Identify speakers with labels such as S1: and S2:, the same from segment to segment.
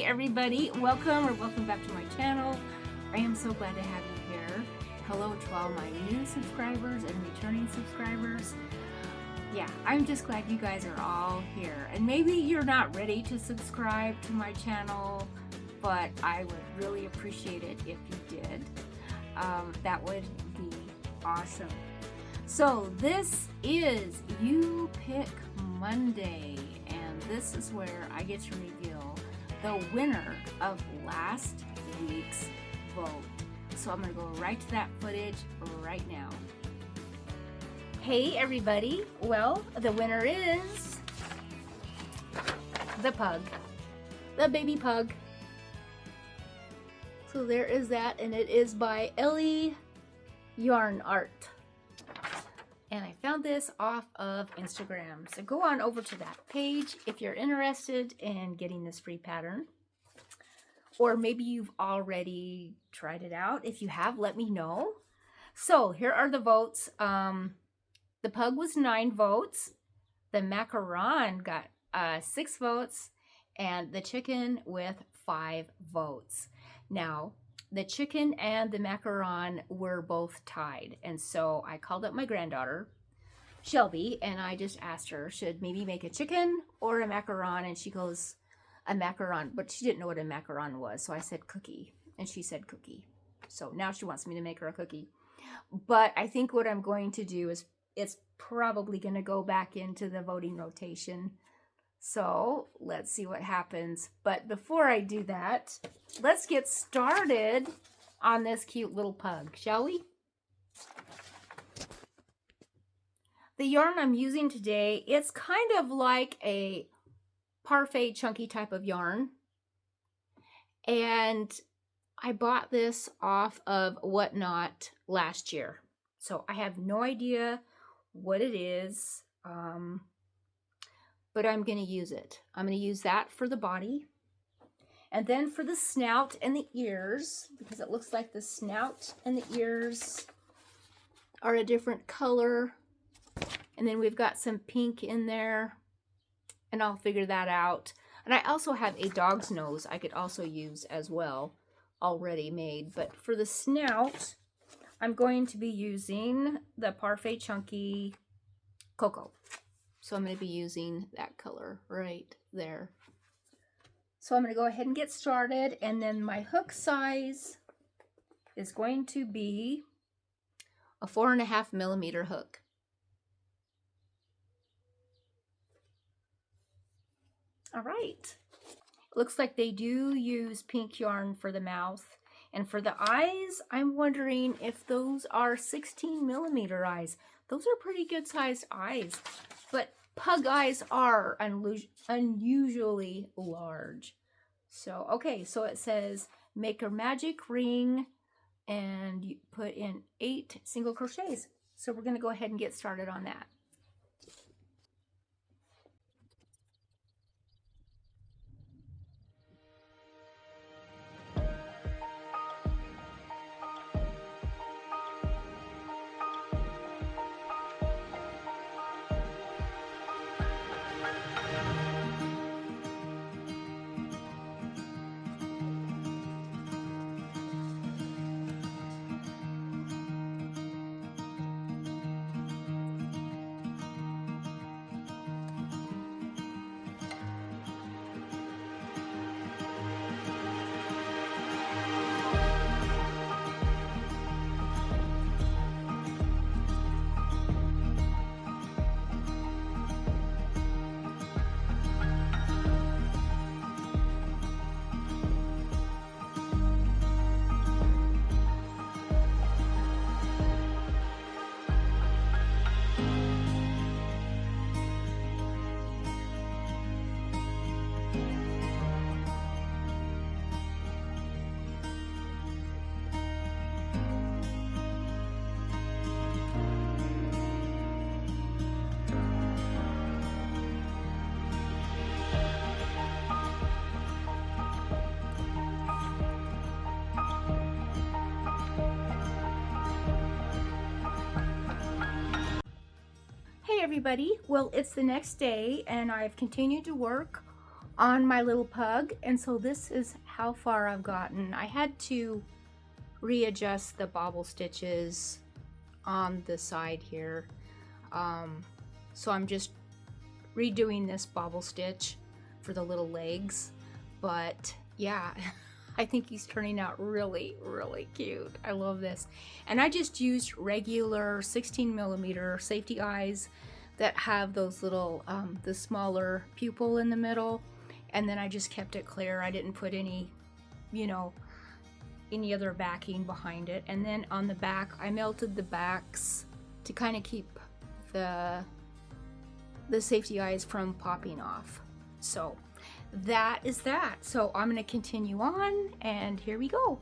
S1: everybody, welcome back to my channel. I am so glad to have you here. Hello to all my new subscribers and returning subscribers. Yeah, I'm just glad you guys are all here. And maybe you're not ready to subscribe to my channel, but I would really appreciate it if you did. That would be awesome. So this is You Pick Monday, and this is where I get to reveal the winner of last week's vote. So I'm going to go right to that footage right now. Hey everybody, well, the winner is the pug, the baby pug. So there is that, and it is by Ellie Yarn Art. And I found this off of Instagram. So go on over to that page if you're interested in getting this free pattern. Or maybe you've already tried it out. If you have, let me know. So here are the votes. The pug was 9 votes. The macaron got 6 votes. And the chicken with 5 votes. Now, the chicken and the macaron were both tied. And so I called up my granddaughter, Shelby, and I just asked her, should maybe make a chicken or a macaron? And she goes, a macaron, but she didn't know what a macaron was. So I said cookie, and she said cookie. So now she wants me to make her a cookie. But I think what I'm going to do is it's probably going to go back into the voting rotation. So let's see what happens. But before I do that, let's get started on this cute little pug, shall we? The yarn I'm using today, it's kind of like a parfait chunky type of yarn. And I bought this off of Whatnot last year. So I have no idea what it is. But I'm going to use it. I'm going to use that for the body. And then for the snout and the ears, because it looks like the snout and the ears are a different color. And then we've got some pink in there. And I'll figure that out. And I also have a dog's nose I could also use as well, already made. But for the snout, I'm going to be using the Parfait Chunky Cocoa. So I'm going to be using that color right there. So I'm going to go ahead and get started. And then my hook size is going to be a 4.5 millimeter hook. All right. Looks like they do use pink yarn for the mouth. And for the eyes, I'm wondering if those are 16 millimeter eyes. Those are pretty good sized eyes. But pug eyes are unusually large. So, okay, so it says make a magic ring and you put in 8 single crochets. So we're going to go ahead and get started on that. Hey everybody, well it's the next day and I've continued to work on my little pug, and so this is how far I've gotten. I had to readjust the bobble stitches on the side here, so I'm just redoing this bobble stitch for the little legs. But yeah, I think he's turning out really, really cute. I love this. And I just used regular 16mm safety eyes that have those little, the smaller pupil in the middle. And then I just kept it clear. I didn't put any, you know, any other backing behind it. And then on the back, I melted the backs to kind of keep the safety eyes from popping off. So that is that. So I'm going to continue on, and here we go.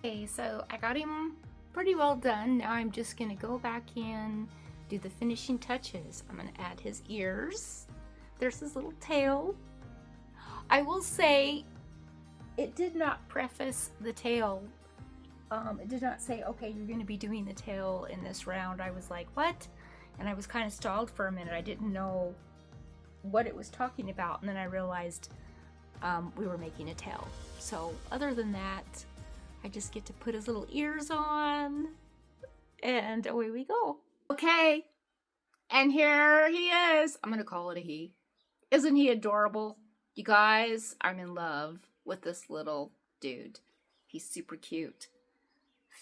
S1: Okay, so I got him pretty well done. Now I'm just gonna go back in, do the finishing touches. I'm gonna add his ears. There's his little tail. I will say it did not preface the tail. It did not say, okay, you're gonna be doing the tail in this round. I was like, what? And I was kind of stalled for a minute. I didn't know what it was talking about, and then I realized we were making a tail. So other than that, I just get to put his little ears on, and away we go. Okay, And here he is. I'm going to call it a he. Isn't he adorable? You guys, I'm in love with this little dude. He's super cute.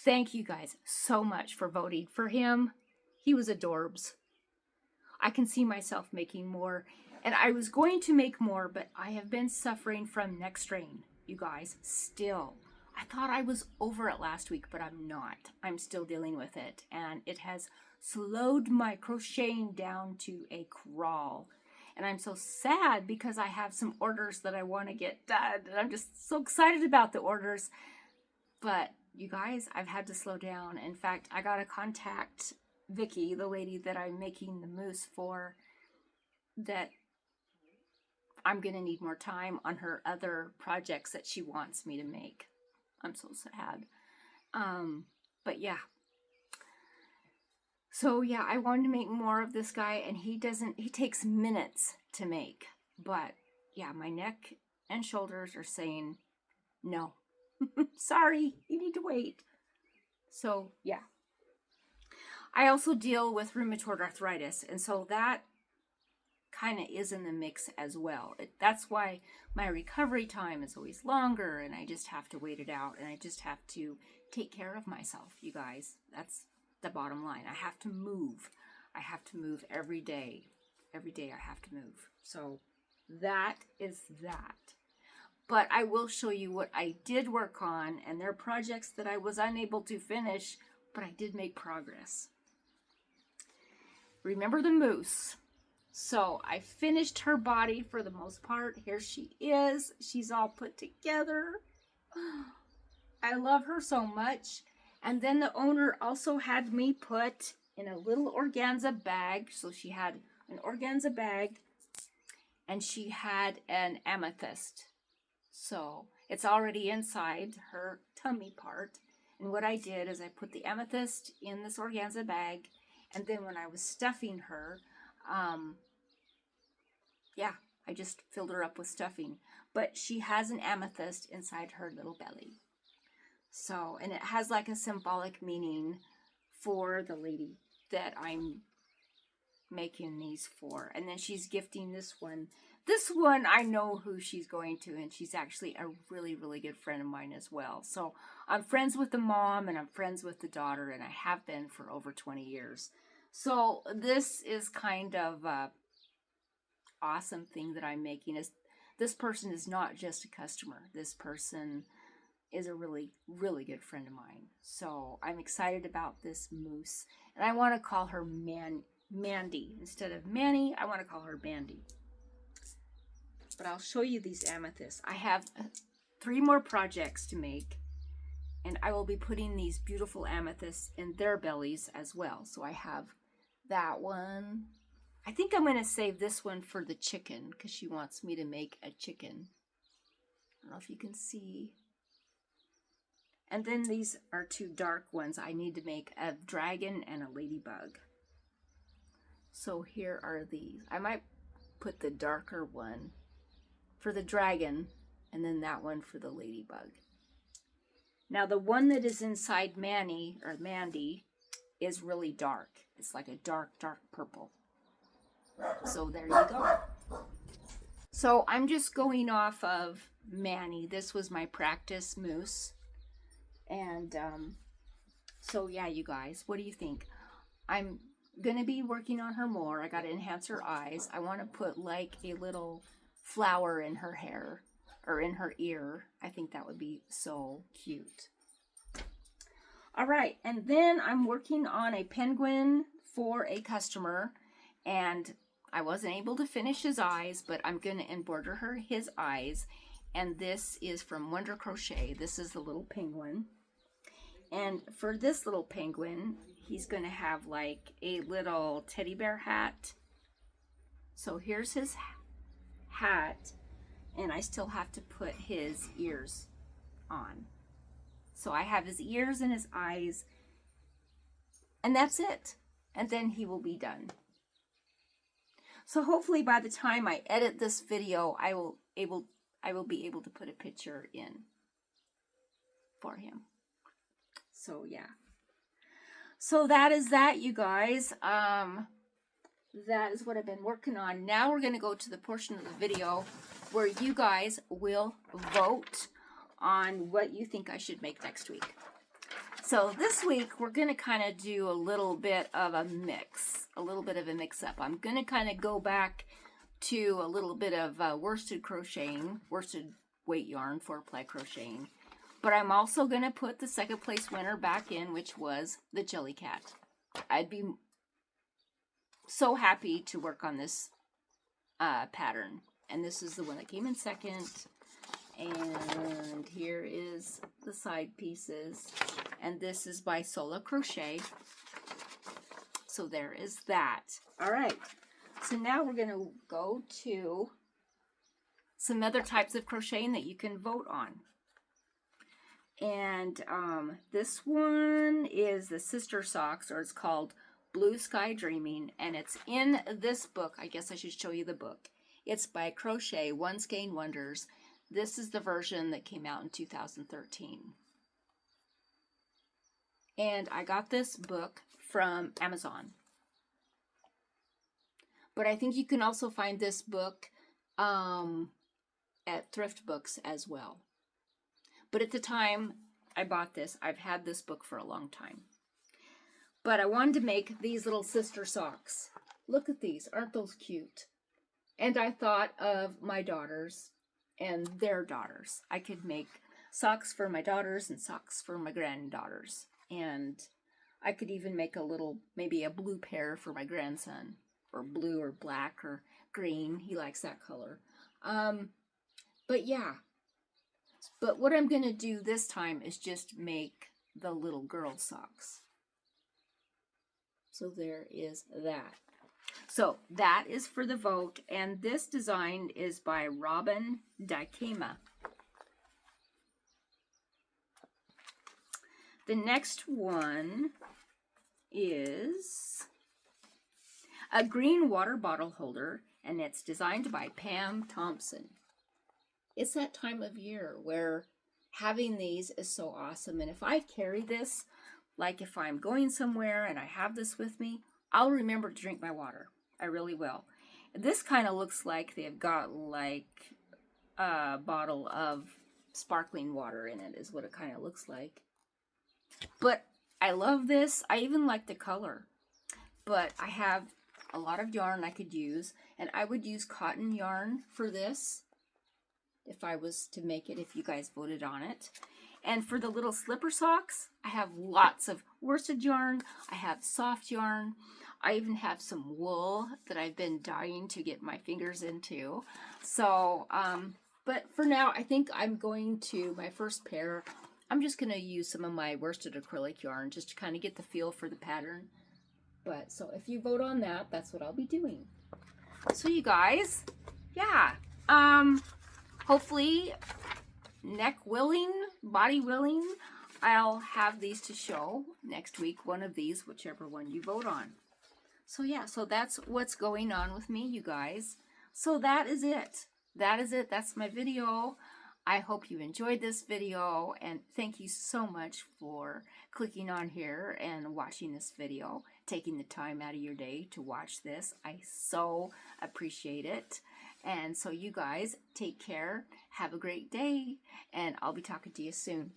S1: Thank you guys so much for voting for him. He was adorbs. I can see myself making more. And I was going to make more, but I have been suffering from neck strain, you guys, still. I thought I was over it last week, but I'm not. I'm still dealing with it. And it has slowed my crocheting down to a crawl. And I'm so sad because I have some orders that I want to get done. And I'm just so excited about the orders. But you guys, I've had to slow down. In fact, I got to contact Vicky, the lady that I'm making the moose for, that I'm going to need more time on her other projects that she wants me to make. I'm so sad. But yeah. So yeah, I wanted to make more of this guy, and he takes minutes to make. But yeah, my neck and shoulders are saying, no, sorry, you need to wait. So yeah. I also deal with rheumatoid arthritis, and so that kind of is in the mix as well. That's why my recovery time is always longer, and I just have to wait it out, and I just have to take care of myself, you guys. That's the bottom line. I have to move. I have to move every day. Every day I have to move. So that is that. But I will show you what I did work on, and there are projects that I was unable to finish, but I did make progress. Remember the moose. So I finished her body for the most part. Here she is. She's all put together. I love her so much. And then the owner also had me put in a little organza bag. So she had an organza bag and she had an amethyst. So it's already inside her tummy part. And what I did is I put the amethyst in this organza bag. And then when I was stuffing her, yeah, I just filled her up with stuffing. But she has an amethyst inside her little belly. So, and it has like a symbolic meaning for the lady that I'm making these for. And then she's gifting this one. This one, I know who she's going to, and she's actually a really, really good friend of mine as well. So I'm friends with the mom, and I'm friends with the daughter, and I have been for over 20 years. So this is kind of a awesome thing that I'm making. Is this person is not just a customer. This person is a really, really good friend of mine. So I'm excited about this moose. And I want to call her Mandy. Instead of Manny, I want to call her Mandy. But I'll show you these amethysts. I have 3 more projects to make. And I will be putting these beautiful amethysts in their bellies as well. So I have that one. I think I'm going to save this one for the chicken because she wants me to make a chicken. I don't know if you can see. And then these are 2 dark ones. I need to make a dragon and a ladybug. So here are these. I might put the darker one for the dragon and then that one for the ladybug. Now the one that is inside Manny or Mandy is really dark. It's like a dark, dark purple. So there you go. So I'm just going off of Manny. This was my practice moose. And so yeah, you guys, what do you think? I'm going to be working on her more. I got to enhance her eyes. I want to put like a little flower in her hair or in her ear. I think that would be so cute. All right, and then I'm working on a penguin for a customer, and I wasn't able to finish his eyes, but I'm going to embroider his eyes. And this is from Wonder Crochet. This is the little penguin. And for this little penguin, he's going to have like a little teddy bear hat. So here's his hat. And I still have to put his ears on. So I have his ears and his eyes. And that's it. And then he will be done. So hopefully by the time I edit this video, I will be able to put a picture in for him. So yeah. So that is that, you guys. that is what I've been working on. Now we're going to go to the portion of the video where you guys will vote on what you think I should make next week. So this week we're going to kind of do a little bit of a mix, a little bit of a mix-up. I'm going to kind of go back to a little bit of worsted crocheting, worsted weight yarn for ply crocheting. But I'm also going to put the second place winner back in, which was the JellyCat. I'd be so happy to work on this pattern. And this is the one that came in second. And here is the side pieces. And this is by Sola Crochet. So there is that. All right. So now we're going to go to some other types of crocheting that you can vote on. And this one is the Sister Socks, or it's called Blue Sky Dreaming, and it's in this book. I guess I should show you the book. It's by Crochet, One Skein Wonders. This is the version that came out in 2013. And I got this book from Amazon. But I think you can also find this book at thrift books as well. But at the time I bought this, I've had this book for a long time. But I wanted to make these little sister socks. Look at these. Aren't those cute? And I thought of my daughters and their daughters. I could make socks for my daughters and socks for my granddaughters. And I could even make a little, maybe a blue pair for my grandson. Or blue or black or green. He likes that color. But yeah. But what I'm going to do this time is just make the little girl socks. So there is that. So that is for the vote. And this design is by Robin Dykema. The next one is a green water bottle holder, and it's designed by Pam Thompson. It's that time of year where having these is so awesome. And if I carry this, like if I'm going somewhere and I have this with me, I'll remember to drink my water. I really will. This kind of looks like they've got like a bottle of sparkling water in it, is what it kind of looks like. But I love this. I even like the color. But I have a lot of yarn I could use, and I would use cotton yarn for this if I was to make it, if you guys voted on it. And for the little slipper socks, I have lots of worsted yarn. I have soft yarn. I even have some wool that I've been dying to get my fingers into. So, but for now, I think I'm going to, my first pair, I'm just going to use some of my worsted acrylic yarn just to kind of get the feel for the pattern. But, so if you vote on that, that's what I'll be doing. So you guys, yeah, hopefully, neck willing, body willing, I'll have these to show next week, one of these, whichever one you vote on. So yeah, so that's what's going on with me, you guys. So that is it. That is it. That's my video. I hope you enjoyed this video, and thank you so much for clicking on here and watching this video, taking the time out of your day to watch this. I so appreciate it. And so you guys take care, have a great day, and I'll be talking to you soon.